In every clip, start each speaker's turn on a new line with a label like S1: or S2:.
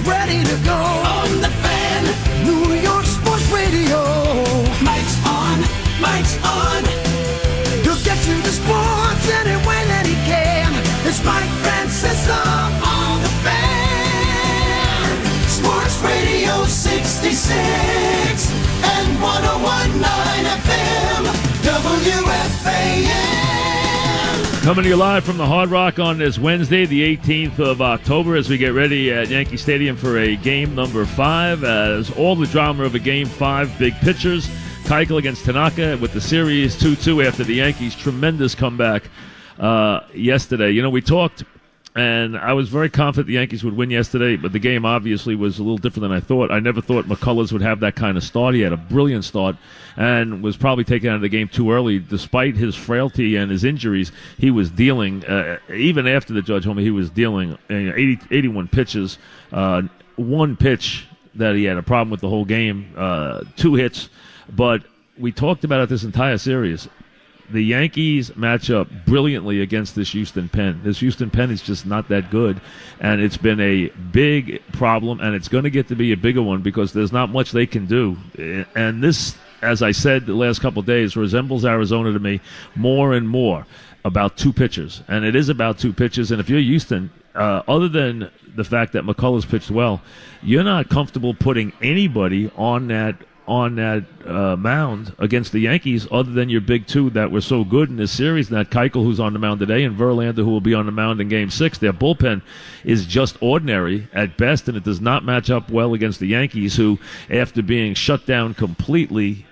S1: ready to go. On the Fan, New York Sports Radio. Mike's on, Mike's on. He'll get you the sports any way that he can. It's Mike Francesa on the Fan. Sports Radio 66 and 101.9 FM, WFAN.
S2: Coming to you live from the Hard Rock on this Wednesday, the 18th of October, as we get ready at Yankee Stadium for a game number 5. As all the drama of a game 5, big pitchers. Keuchel against Tanaka with the series 2-2 after the Yankees' tremendous comeback yesterday. You know, we talked, and I was very confident the Yankees would win yesterday, but the game obviously was a little different than I thought. I never thought McCullers would have that kind of start. He had a brilliant start and was probably taken out of the game too early. Despite his frailty and his injuries, he was dealing, even after the Judge homer, he was dealing 81 pitches, one pitch that he had a problem with the whole game, 2 hits. But we talked about it this entire series. The Yankees match up brilliantly against this Houston pen. This Houston pen is just not that good, and it's been a big problem, and it's going to get to be a bigger one because there's not much they can do. And this, as I said the last couple of days, resembles Arizona to me more and more about 2 pitchers. And it is about 2 pitchers, and if you're Houston, other than the fact that McCullers pitched well, you're not comfortable putting anybody on that mound against the Yankees other than your big 2 that were so good in this series, and that Keuchel, who's on the mound today, and Verlander, who will be on the mound in Game 6. Their bullpen is just ordinary at best, and it does not match up well against the Yankees, who, after being shut down completely,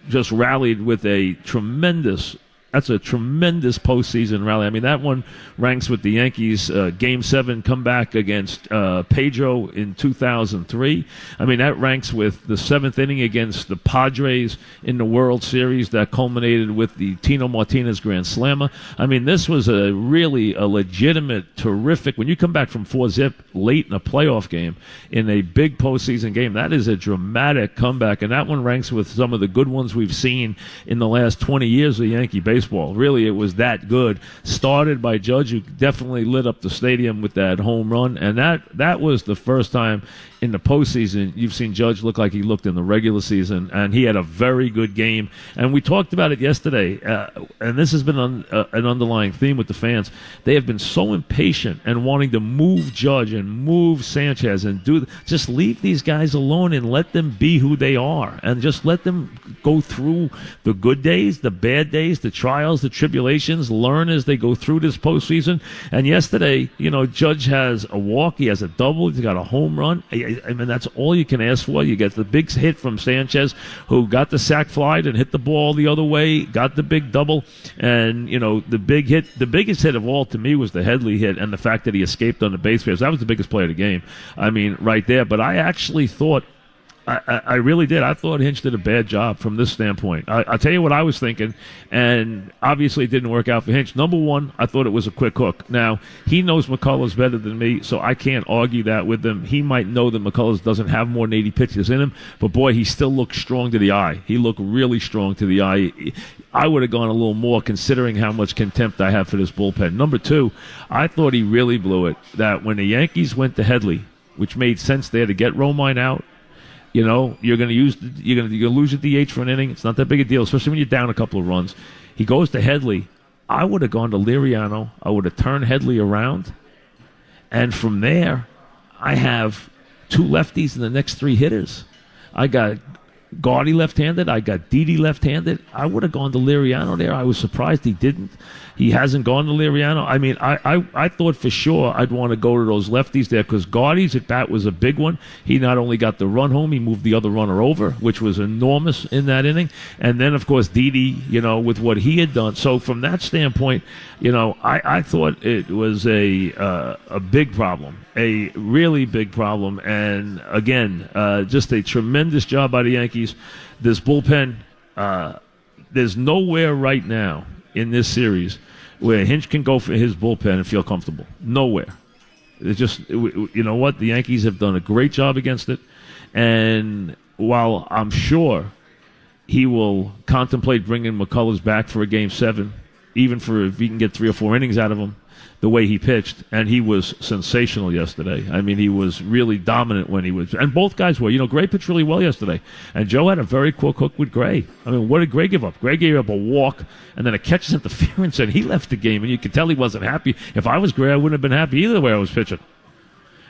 S2: just rallied with a tremendous postseason rally. I mean, that one ranks with the Yankees' Game 7 comeback against Pedro in 2003. I mean, that ranks with the 7th inning against the Padres in the World Series that culminated with the Tino Martinez Grand Slammer. I mean, this was a legitimate, terrific, when you come back from 4-0 late in a playoff game, in a big postseason game, that is a dramatic comeback, and that one ranks with some of the good ones we've seen in the last 20 years of Yankee baseball. Really, it was that good. Started by Judge, who definitely lit up the stadium with that home run, and that was the first time in the postseason you've seen Judge look like he looked in the regular season, and he had a very good game. And we talked about it yesterday, and this has been an underlying theme with the fans. They have been so impatient and wanting to move Judge and move Sanchez and just leave these guys alone and let them be who they are, and just let them go through the good days, the bad days, the trials, the tribulations, learn as they go through this postseason. And yesterday, you know, Judge has a walk, he has a double, he's got a home run. I mean, that's all you can ask for. You get the big hit from Sanchez, who got the sac fly and hit the ball the other way, got the big double, and, you know, the biggest hit of all to me was the Headley hit, and the fact that he escaped on the base paths. That was the biggest play of the game. I mean, right there. But I actually thought, I really did. I thought Hinch did a bad job from this standpoint. I'll tell you what I was thinking, and obviously it didn't work out for Hinch. Number one, I thought it was a quick hook. Now, he knows McCullers better than me, so I can't argue that with him. He might know that McCullers doesn't have more than 80 pitches in him, but boy, he still looks strong to the eye. He looked really strong to the eye. I would have gone a little more considering how much contempt I have for this bullpen. Number two, I thought he really blew it, that when the Yankees went to Headley, which made sense there to get Romine out, you know, you're going to lose your DH for an inning. It's not that big a deal, especially when you're down a couple of runs. He goes to Headley. I would have gone to Liriano. I would have turned Headley around. And from there, I have 2 lefties and the next 3 hitters. I got Gaudy left-handed. I got Didi left-handed. I would have gone to Liriano there. I was surprised he didn't. He hasn't gone to Liriano. I mean, I thought for sure I'd want to go to those lefties there because Gaudy's at bat was a big one. He not only got the run home, he moved the other runner over, which was enormous in that inning. And then, of course, Didi, you know, with what he had done. So from that standpoint, you know, I thought it was a big problem, a really big problem. And, again, just a tremendous job by the Yankees. This bullpen, there's nowhere right now in this series where Hinch can go for his bullpen and feel comfortable. Nowhere. It's just, you know what? The Yankees have done a great job against it. And while I'm sure he will contemplate bringing McCullers back for a Game 7, even for if you can get 3 or 4 innings out of him, the way he pitched, and he was sensational yesterday. I mean, he was really dominant when he was, and both guys were. Gray pitched really well yesterday, and Joe had a very quick hook with Gray. I mean, what did Gray give up? Gray gave up a walk and then a catcher's interference, and he left the game, and you could tell he wasn't happy. If I was Gray, I wouldn't have been happy either the way I was pitching.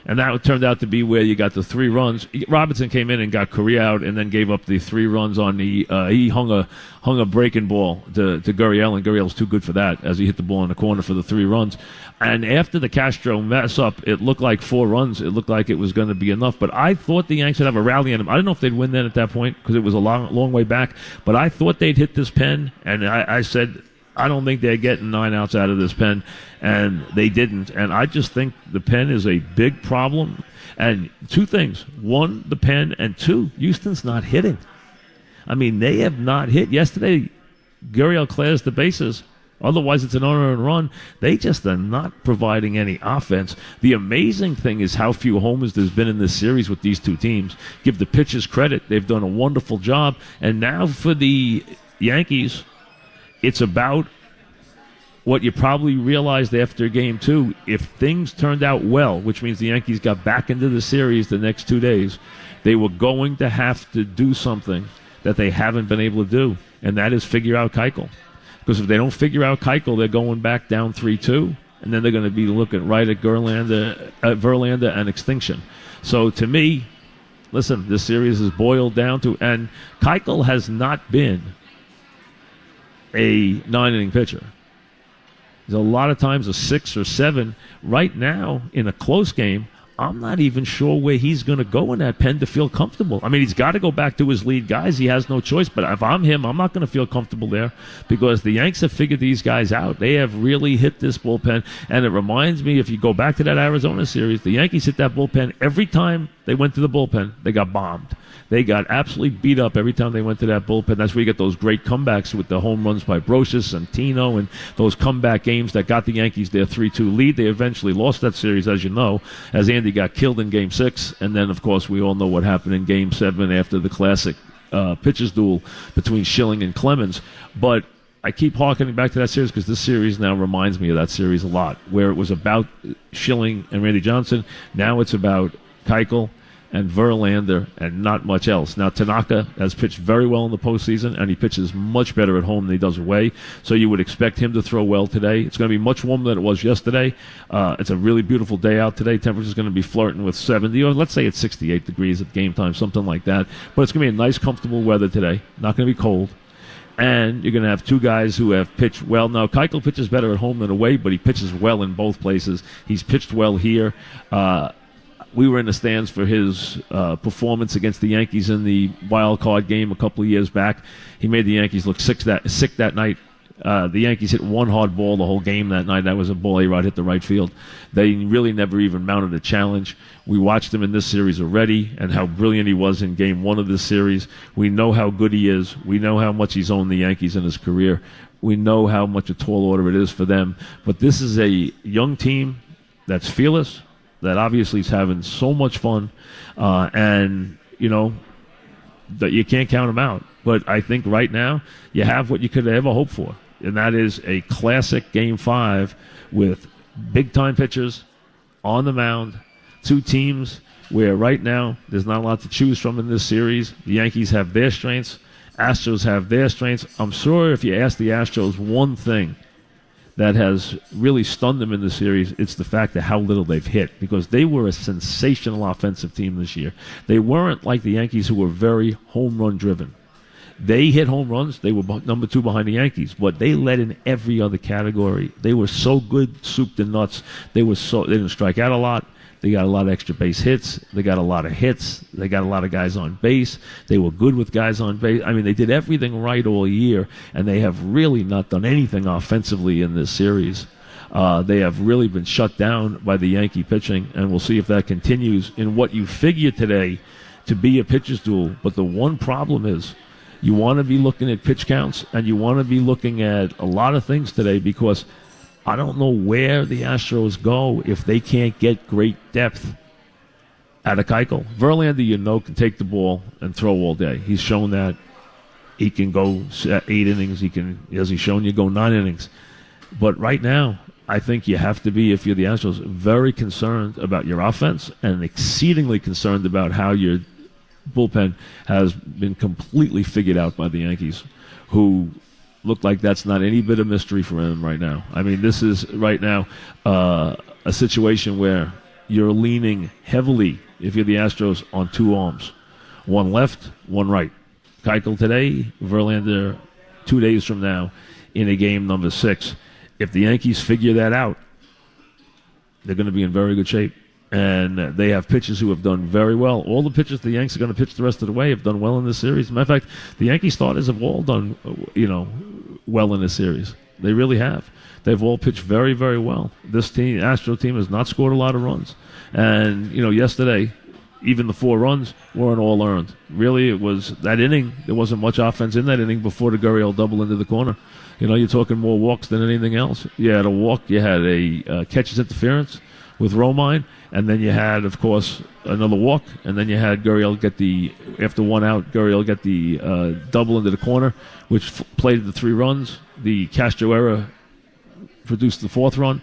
S2: And that turned out to be where you got the 3 runs. Robinson came in and got Correa out, and then gave up the 3 runs on the. He hung a breaking ball to Gurriel, and Gurriel's too good for that as he hit the ball in the corner for the 3 runs. And after the Castro mess up, it looked like 4 runs. It looked like it was going to be enough. But I thought the Yanks would have a rally on them. I don't know if they'd win then at that point because it was a long way back. But I thought they'd hit this pen, and I said, I don't think they're getting 9 outs out of this pen, and they didn't. And I just think the pen is a big problem. And 2 things. 1, the pen, and 2, Houston's not hitting. I mean, they have not hit. Yesterday, Gurriel clears the bases. Otherwise, it's an unearned run. They just are not providing any offense. The amazing thing is how few homers there's been in this series with these 2 teams. Give the pitchers credit. They've done a wonderful job. And now for the Yankees, it's about what you probably realized after Game 2. If things turned out well, which means the Yankees got back into the series the next 2 days, they were going to have to do something that they haven't been able to do, and that is figure out Keuchel. Because if they don't figure out Keuchel, they're going back down 3-2, and then they're going to be looking right at Verlander and extinction. So to me, listen, this series is boiled down to, and Keuchel has not been a 9-inning pitcher. There's a lot of times a 6 or 7. Right now, in a close game, I'm not even sure where he's going to go in that pen to feel comfortable. I mean, he's got to go back to his lead guys. He has no choice. But if I'm him, I'm not going to feel comfortable there because the Yanks have figured these guys out. They have really hit this bullpen. And it reminds me, if you go back to that Arizona series, the Yankees hit that bullpen. Every time they went to the bullpen, they got bombed. They got absolutely beat up every time they went to that bullpen. That's where you get those great comebacks with the home runs by Brosius and Tino and those comeback games that got the Yankees their 3-2 lead. They eventually lost that series, as you know, as Andy got killed in Game 6. And then, of course, we all know what happened in Game 7 after the classic pitchers duel between Schilling and Clemens. But I keep harkening back to that series because this series now reminds me of that series a lot, where it was about Schilling and Randy Johnson. Now it's about Keuchel and Verlander and not much else. Now, Tanaka has pitched very well in the postseason, and he pitches much better at home than he does away, so you would expect him to throw well today. It's going to be much warmer than it was yesterday. It's a really beautiful day out today. Temperature's going to be flirting with 70, or let's say it's 68 degrees at game time, something like that. But it's going to be a nice, comfortable weather today. Not going to be cold. And you're going to have 2 guys who have pitched well. Now, Keuchel pitches better at home than away, but he pitches well in both places. He's pitched well here. We were in the stands for his performance against the Yankees in the wild card game a couple of years back. He made the Yankees look sick that night. The Yankees hit 1 hard ball the whole game that night. That was a ball A-Rod hit the right field. They really never even mounted a challenge. We watched him in this series already and how brilliant he was in Game 1 of this series. We know how good he is. We know how much he's owned the Yankees in his career. We know how much a tall order it is for them. But this is a young team that's fearless, that obviously is having so much fun, and, that you can't count them out. But I think right now you have what you could ever hope for, and that is a classic Game 5 with big-time pitchers on the mound, 2 teams where right now there's not a lot to choose from in this series. The Yankees have their strengths. Astros have their strengths. I'm sure if you ask the Astros one thing that has really stunned them in the series, it's the fact of how little they've hit, because they were a sensational offensive team this year. They weren't like the Yankees, who were very home run driven. They hit home runs. They were number 2 behind the Yankees, but they led in every other category. They were so good, soup to nuts. They didn't strike out a lot. They got a lot of extra base hits. They got a lot of hits. They got a lot of guys on base. They were good with guys on base. I mean, they did everything right all year, and they have really not done anything offensively in this series. They have really been shut down by the Yankee pitching, and we'll see if that continues in what you figure today to be a pitcher's duel. But the one problem is you want to be looking at pitch counts, and you want to be looking at a lot of things today, because I don't know where the Astros go if they can't get great depth out of Keuchel. Verlander, can take the ball and throw all day. He's shown that. He can go 8 innings. He can, as he's shown you, go 9 innings. But right now, I think you have to be, if you're the Astros, very concerned about your offense and exceedingly concerned about how your bullpen has been completely figured out by the Yankees, who look like that's not any bit of mystery for them right now. I mean, this is right now a situation where you're leaning heavily, if you're the Astros, on two arms. One left, one right. Keuchel today, Verlander 2 days from now in a game number 6. If the Yankees figure that out, they're going to be in very good shape. And they have pitchers who have done very well. All the pitchers the Yankees are going to pitch the rest of the way have done well in this series. As a matter of fact, the Yankee starters have all done, well in this series. They really have. They've all pitched very, very well. This team, Astro team, has not scored a lot of runs. And, yesterday, even the 4 runs weren't all earned. Really, it was that inning. There wasn't much offense in that inning before the Gurriel double into the corner. You're talking more walks than anything else. You had a walk. You had a catcher's interference with Romine. And then you had, of course, another walk. And then you had Gurriel get after 1 out, Gurriel get the double into the corner, which played the 3 runs. The Castro error produced the 4th run.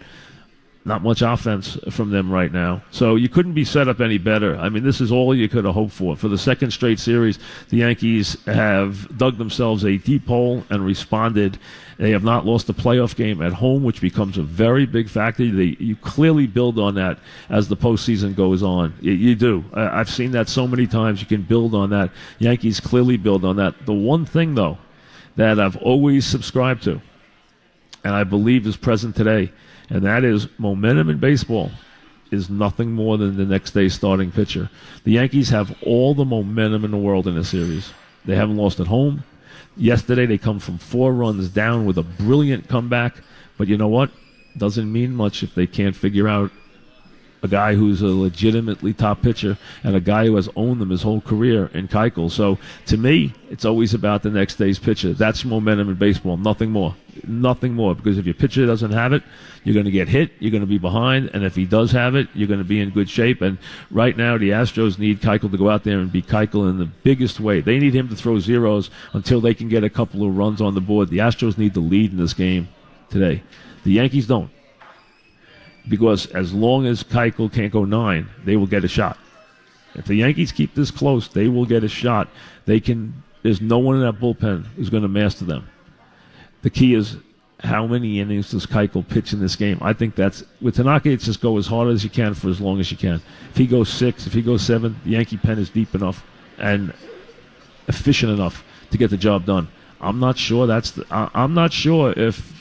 S2: Not much offense from them right now. So you couldn't be set up any better. I mean, this is all you could have hoped for. For the second straight series, the Yankees have dug themselves a deep hole and responded. They have not lost a playoff game at home, which becomes a very big factor. You clearly build on that as the postseason goes on. You do. I've seen that so many times. You can build on that. Yankees clearly build on that. The one thing, though, that I've always subscribed to, and I believe is present today, and that is momentum in baseball is nothing more than the next day's starting pitcher. The Yankees have all the momentum in the world in this series. They haven't lost at home. Yesterday they come from 4 runs down with a brilliant comeback. But you know what? Doesn't mean much if they can't figure out a guy who's a legitimately top pitcher and a guy who has owned them his whole career in Keuchel. So to me, it's always about the next day's pitcher. That's momentum in baseball, nothing more. Nothing more, because if your pitcher doesn't have it, you're going to get hit, you're going to be behind, and if he does have it, you're going to be in good shape. And right now, the Astros need Keuchel to go out there and be Keuchel in the biggest way. They need him to throw zeros until they can get a couple of runs on the board. The Astros need to lead in this game today. The Yankees don't. Because as long as Keuchel can't go 9, they will get a shot. If the Yankees keep this close, they will get a shot. There's no one in that bullpen who's going to master them. The key is how many innings does Keuchel pitch in this game? I think with Tanaka, it's just go as hard as you can for as long as you can. If he goes 6, if he goes 7, the Yankee pen is deep enough and efficient enough to get the job done. I'm not sure I'm not sure if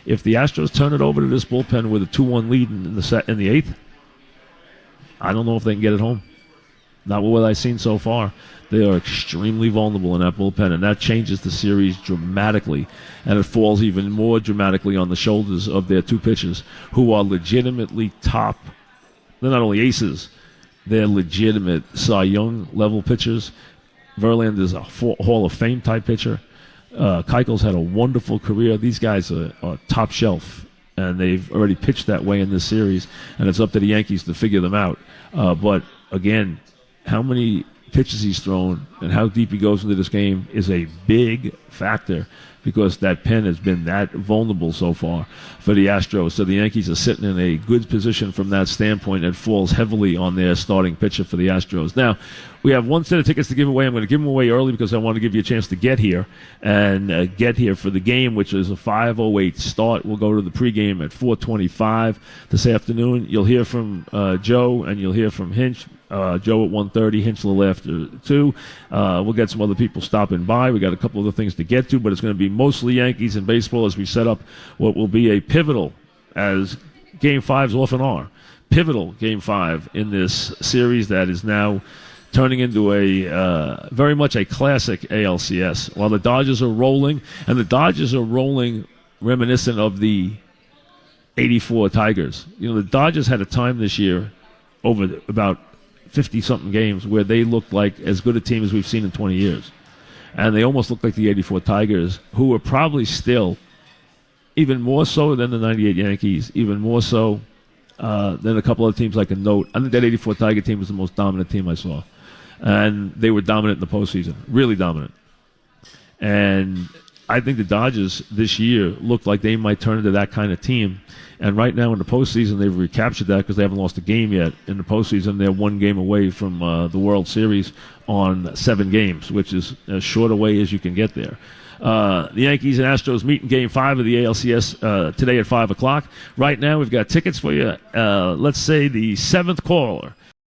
S2: the Astros turn it over to this bullpen with a 2-1 lead in the 8th, I don't know if they can get it home. Not what I've seen so far. They are extremely vulnerable in that bullpen, and that changes the series dramatically. And it falls even more dramatically on the shoulders of their 2 pitchers, who are legitimately top. They're not only aces, they're legitimate Cy Young level pitchers. Verlander is a Hall of Fame type pitcher. Keuchel's had a wonderful career. These guys are top shelf, and they've already pitched that way in this series, and it's up to the Yankees to figure them out. But, again, how many pitches he's thrown and how deep he goes into this game is a big factor, because that pen has been that vulnerable so far for the Astros. So the Yankees are sitting in a good position from that standpoint, and falls heavily on their starting pitcher for the Astros. Now, we have 1 set of tickets to give away. I'm going to give them away early because I want to give you a chance to get here and get here for the game, which is a 5:08 start. We'll go to the pregame at 4:25 this afternoon. You'll hear from Joe, and you'll hear from Hinch. Joe at 1:30, Hinch a little after 2. We'll get some other people stopping by. We got a couple other things to get to, but it's going to be mostly Yankees and baseball as we set up what will be a pivotal, as Game 5s often are, pivotal Game 5 in this series that is now turning into a very much a classic ALCS. While the Dodgers are rolling, and the Dodgers are rolling reminiscent of the 84 Tigers. The Dodgers had a time this year over about 50-something games where they looked like as good a team as we've seen in 20 years. And they almost looked like the 84 Tigers, who were probably still, even more so than the 98 Yankees, even more so than a couple other teams like a note. I think that 84 Tiger team was the most dominant team I saw. And they were dominant in the postseason, really dominant. And I think the Dodgers this year look like they might turn into that kind of team. And right now in the postseason, they've recaptured that because they haven't lost a game yet. In the postseason, they're 1 game away from the World Series on 7 games, which is as short a way as you can get there. The Yankees and Astros meet in Game 5 of the ALCS today at 5 o'clock. Right now, we've got tickets for you. Let's say the 7th caller